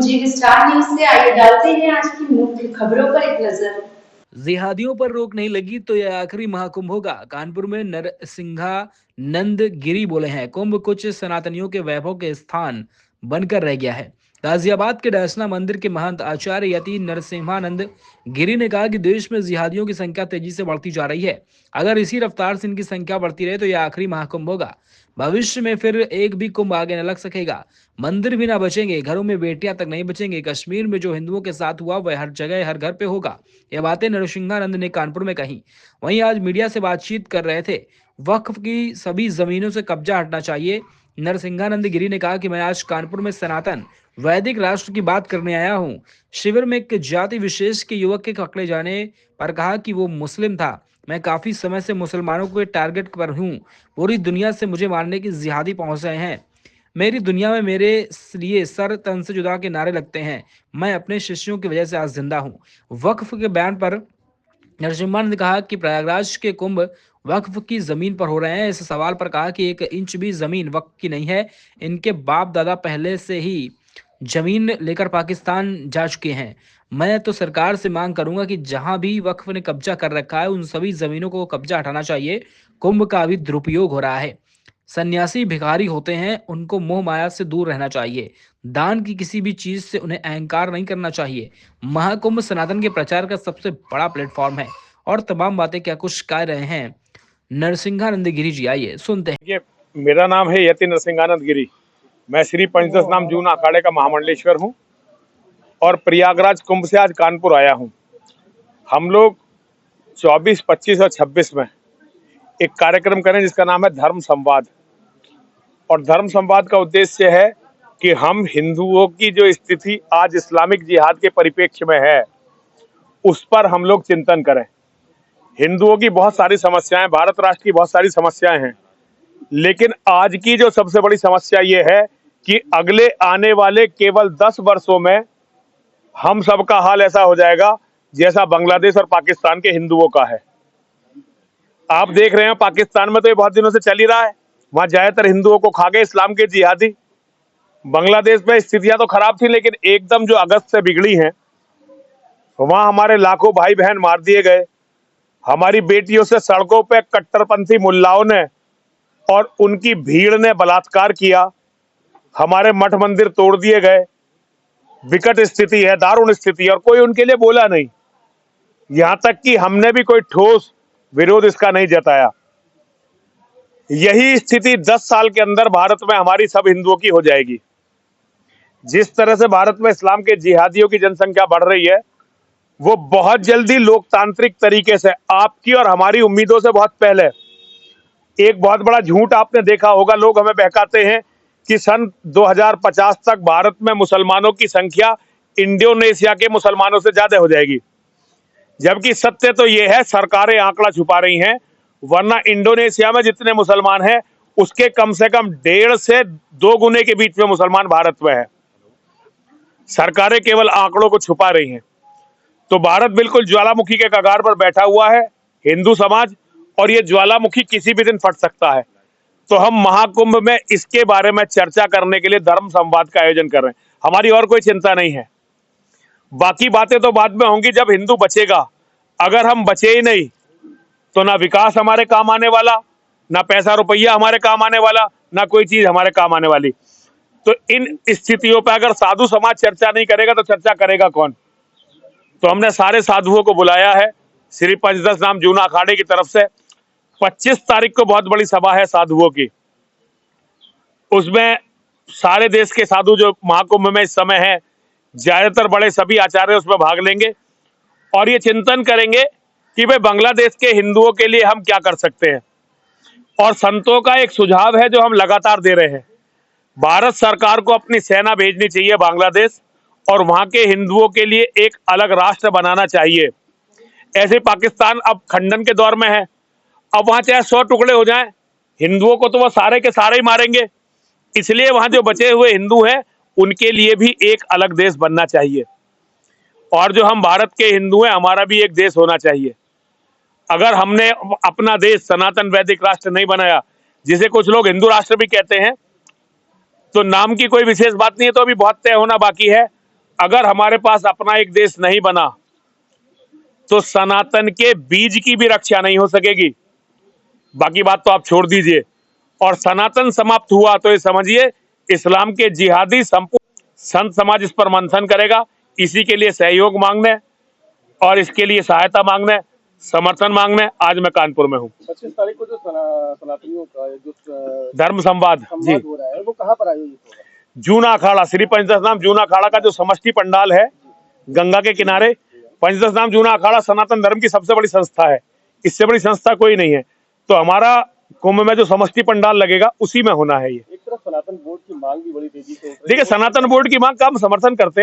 जी star news से आइए डालते हैं आज की मुख्य खबरों पर एक नजर। जिहादियों पर रोक नहीं लगी तो यह आखिरी महाकुंभ होगा। कानपुर में नरसिंहानंद गिरी बोले हैं, कुंभ कुछ सनातनियों के वैभव के स्थान बनकर रह गया है। गाजियाबाद के डासना मंदिर के महंत आचार्य यति नरसिम्हानंद गिरी ने कहा कि देश में जिहादियों की संख्या तेजी से बढ़ती जा रही है। अगर इसी रफ्तार से इनकी संख्या बढ़ती रहे तो यह आखिरी महाकुंभ होगा। भविष्य में फिर एक भी कुंभ आगे न लग सकेगा। मंदिर भी ना बचेंगे, घरों में बेटियां तक नहीं बचेंगे। कश्मीर में जो हिंदुओं के साथ हुआ वह हर जगह हर घर पे होगा। यह बातें नरसिंहानंद ने कानपुर में कही। वहीं आज मीडिया से बातचीत कर रहे थे। वक्फ की सभी जमीनों से कब्जा हटना चाहिए। नरसिंहानंद गिरी ने कहा कि मैं आज कानपुर में सनातन वैदिक राष्ट्र की बात करने आया हूं। शिविर में एक जाति विशेष के युवक के पकड़े जाने पर कहा कि वो मुस्लिम था। मैं काफी समय से मुसलमानों के टारगेट पर हूं। पूरी दुनिया से मुझे मारने की जिहादी पहुंच रहे हैं। मेरी दुनिया में मेरे लिए सर तन से जुदा के नारे लगते हैं। मैं अपने शिष्यों की वजह से आज जिंदा हूँ। वक्फ के बयान पर नरसिम्हा ने कहा कि प्रयागराज के कुंभ वक्फ की जमीन पर हो रहे हैं। इस सवाल पर कहा कि 1 इंच भी जमीन वक्फ की नहीं है। इनके बाप दादा पहले से ही जमीन लेकर पाकिस्तान जा चुके हैं। मैं तो सरकार से मांग करूंगा कि जहां भी वक्फ ने कब्जा कर रखा है उन सभी जमीनों को कब्जा हटाना चाहिए। कुंभ का अभी दुरुपयोग हो रहा है। सन्यासी भिखारी होते हैं, उनको मोह माया से दूर रहना चाहिए। दान की किसी भी चीज से उन्हें अहंकार नहीं करना चाहिए। महाकुंभ सनातन के प्रचार का सबसे बड़ा प्लेटफॉर्म है। और तमाम बातें क्या कुछ कह रहे हैं नरसिंहानंद गिरी जी, आइए सुनते हैं। ये मेरा नाम है यति नरसिंहानंद गिरी। मैं श्री पंचदश नाम जून अखाड़े का महामंडलेश्वर हूँ और प्रयागराज कुंभ से आज कानपुर आया हूँ। हम लोग 24, 25 और 26 में एक कार्यक्रम करें जिसका नाम है धर्म संवाद। और धर्म संवाद का उद्देश्य है कि हम हिंदुओं की जो स्थिति आज इस्लामिक जिहाद के परिप्रेक्ष्य में है उस पर हम लोग चिंतन करें। हिंदुओं की बहुत सारी समस्याएं, भारत राष्ट्र की बहुत सारी समस्याएं हैं, लेकिन आज की जो सबसे बड़ी समस्या ये है कि अगले आने वाले केवल 10 वर्षों में हम सबका हाल ऐसा हो जाएगा जैसा बांग्लादेश और पाकिस्तान के हिंदुओं का है। आप देख रहे हैं पाकिस्तान में तो ये बहुत दिनों से चल ही रहा है, वहां ज्यादातर हिंदुओं को खा गए इस्लाम के जिहादी। बांग्लादेश में स्थितियां तो खराब थी, लेकिन एकदम जो अगस्त से बिगड़ी हैं, वहां हमारे लाखों भाई बहन मार दिए गए। हमारी बेटियों से सड़कों पे कट्टरपंथी मुल्लाओं ने और उनकी भीड़ ने बलात्कार किया। हमारे मठ मंदिर तोड़ दिए गए। विकट स्थिति है, दारुण स्थिति है, और कोई उनके लिए बोला नहीं। यहां तक कि हमने भी कोई ठोस विरोध इसका नहीं जताया। यही स्थिति 10 साल के अंदर भारत में हमारी सब हिंदुओं की हो जाएगी। जिस तरह से भारत में इस्लाम के जिहादियों की जनसंख्या बढ़ रही है, वो बहुत जल्दी लोकतांत्रिक तरीके से आपकी और हमारी उम्मीदों से बहुत पहले, एक बहुत बड़ा झूठ आपने देखा होगा, लोग हमें बहकाते हैं कि सन 2050 तक भारत में मुसलमानों की संख्या इंडोनेशिया के मुसलमानों से ज्यादा हो जाएगी। जबकि सत्य तो यह है, सरकारें आंकड़ा छुपा रही हैं, वरना इंडोनेशिया में जितने मुसलमान हैं उसके कम से कम 1.5 से 2 गुने के बीच में मुसलमान भारत में है। सरकारें केवल आंकड़ों को छुपा रही हैं। तो भारत बिल्कुल ज्वालामुखी के कगार पर बैठा हुआ है, हिंदू समाज, और ये ज्वालामुखी किसी भी दिन फट सकता है। तो हम महाकुंभ में इसके बारे में चर्चा करने के लिए धर्म संवाद का आयोजन कर रहे हैं। हमारी और कोई चिंता नहीं है। बाकी बातें तो बाद में होंगी जब हिंदू बचेगा। अगर हम बचे ही नहीं तो ना विकास हमारे काम आने वाला, ना पैसा रुपया हमारे काम आने वाला, ना कोई चीज हमारे काम आने वाली। तो इन स्थितियों पर अगर साधु समाज चर्चा नहीं करेगा तो चर्चा करेगा कौन? तो हमने सारे साधुओं को बुलाया है श्री पंचदश नाम जूना अखाड़े की तरफ से। 25 तारीख को बहुत बड़ी सभा है साधुओं की। उसमें सारे देश के साधु जो महाकुंभ में इस समय है, ज्यादातर बड़े सभी आचार्य उसमें भाग लेंगे और ये चिंतन करेंगे कि भाई बांग्लादेश के हिंदुओं के लिए हम क्या कर सकते हैं। और संतों का एक सुझाव है जो हम लगातार दे रहे हैं, भारत सरकार को अपनी सेना भेजनी चाहिए बांग्लादेश और वहां के हिंदुओं के लिए एक अलग राष्ट्र बनाना चाहिए। ऐसे पाकिस्तान अब खंडन के दौर में है, अब वहां चाहे 100 टुकड़े हो जाएं, हिंदुओं को तो वो सारे के सारे ही मारेंगे। इसलिए वहां जो बचे हुए हिंदू हैं उनके लिए भी एक अलग देश बनना चाहिए। और जो हम भारत के हिंदू हैं, हमारा भी एक देश होना चाहिए। अगर हमने अपना देश सनातन वैदिक राष्ट्र नहीं बनाया, जिसे कुछ लोग हिंदू राष्ट्र भी कहते हैं, तो नाम की कोई विशेष बात नहीं है, तो अभी बहुत तय होना बाकी है। अगर हमारे पास अपना एक देश नहीं बना तो सनातन के बीज की भी रक्षा नहीं हो सकेगी। बाकी बात तो आप छोड़ दीजिए। और सनातन समाप्त हुआ तो ये समझिए इस्लाम के जिहादी संपूर्ण संत समाज इस पर मंथन करेगा। इसी के लिए सहयोग मांगने और इसके लिए सहायता मांगने, समर्थन मांगने आज मैं कानपुर में हूँ। 25 तारीख को जो सनातनियों का जो धर्म संवाद जी हो रहा है वो कहाँ पर आयोजित होगा? जूना अखाड़ा, श्री पंचदश नाम जूना अखाड़ा का जो समष्टि पंडाल है गंगा के किनारे, पंचदश नाम जूना अखाड़ा सनातन धर्म की सबसे बड़ी संस्था है। इससे बड़ी संस्था कोई नहीं है। तो हमारा कुंभ में जो समष्टि पंडाल लगेगा उसी में होना है। ये एक तरफ सनातन बोर्ड की मांग भी बड़ी तेजी से, देखिए, सनातन बोर्ड की मांग का हम समर्थन करते हैं।